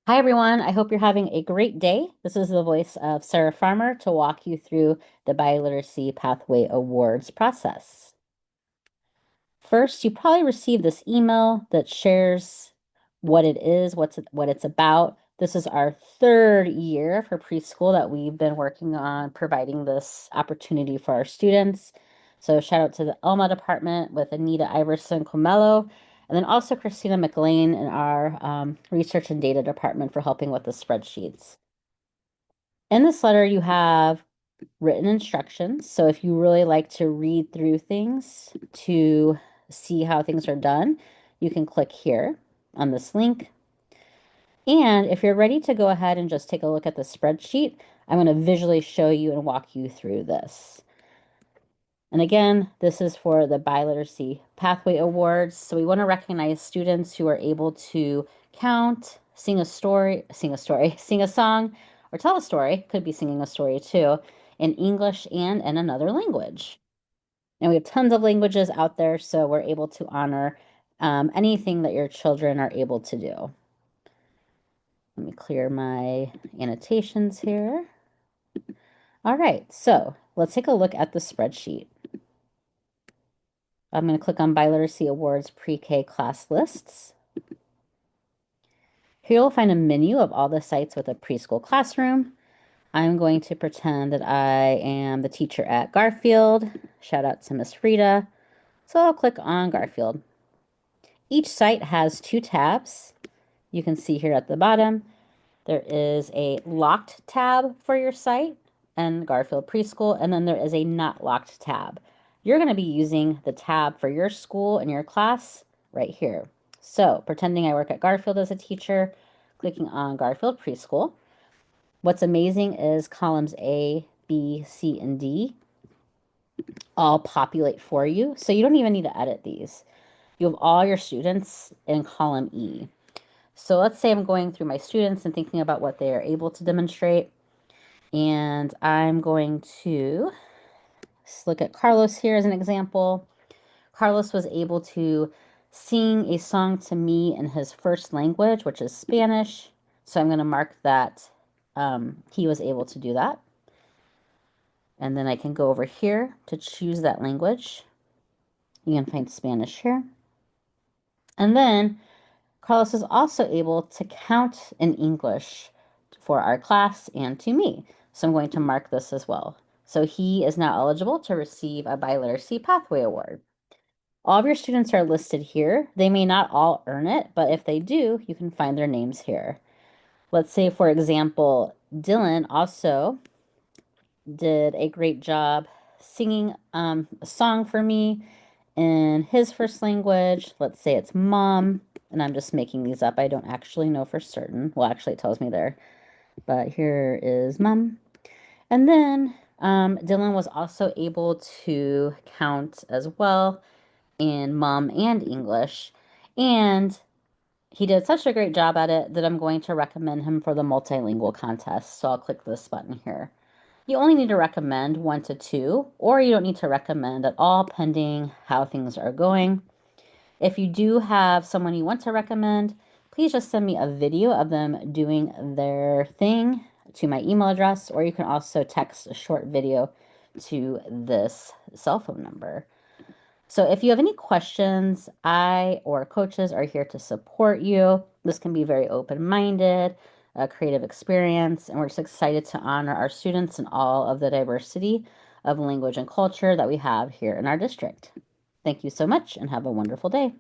Hi, everyone. I hope you're having a great day. This is the voice of Sarah Farmer to walk you through the Biliteracy Pathway Awards process. First, you probably received this email that shares what it is, what it's about. This is our third year for preschool that we've been working on providing this opportunity for our students. So shout out to the Elma department with Anita Iverson Comello, and then also Christina McLean in our research and data department for helping with the spreadsheets. In this letter, you have written instructions. So if you really like to read through things to see how things are done, you can click here on this link. And if you're ready to go ahead and just take a look at the spreadsheet, I'm going to visually show you and walk you through this. And again, this is for the Biliteracy Pathway Awards. So we want to recognize students who are able to count, sing a song, or tell a story, could be singing a story too, in English and in another language. And we have tons of languages out there, so we're able to honor anything that your children are able to do. Let me clear my annotations here. All right, so let's take a look at the spreadsheet. I'm going to click on Biliteracy Awards Pre-K class lists. Here you'll find a menu of all the sites with a preschool classroom. I'm going to pretend that I am the teacher at Garfield. Shout out to Miss Frida. So I'll click on Garfield. Each site has two tabs. You can see here at the bottom, there is a locked tab for your site and Garfield Preschool, and then there is a not locked tab. You're going to be using the tab for your school and your class right here. So pretending I work at Garfield as a teacher, clicking on Garfield Preschool. What's amazing is columns A, B, C, and D all populate for you. So you don't even need to edit these. You have all your students in column E. So let's say I'm going through my students and thinking about what they are able to demonstrate. And I'm going to look at Carlos here as an example. Carlos was able to sing a song to me in his first language, which is Spanish. So I'm going to mark that he was able to do that. And then I can go over here to choose that language. You can find Spanish here. And then Carlos is also able to count in English for our class and to me. So I'm going to mark this as well. So he is now eligible to receive a Biliteracy Pathway Award. All of your students are listed here. They may not all earn it, but if they do, you can find their names here. Let's say, for example, Dylan also did a great job singing a song for me in his first language. Let's say it's mom, and I'm just making these up. I don't actually know for certain. Well, actually, it tells me there, but here is mom. And then Dylan was also able to count as well in mom and English. And he did such a great job at it that I'm going to recommend him for the multilingual contest. So I'll click this button here. You only need to recommend 1 to 2, or you don't need to recommend at all, pending how things are going. If you do have someone you want to recommend, please just send me a video of them doing their thing to my email address, or you can also text a short video to this cell phone number. So if you have any questions, I or coaches are here to support you. This can be very open-minded, a creative experience, and we're just excited to honor our students and all of the diversity of language and culture that we have here in our district. Thank you so much and have a wonderful day.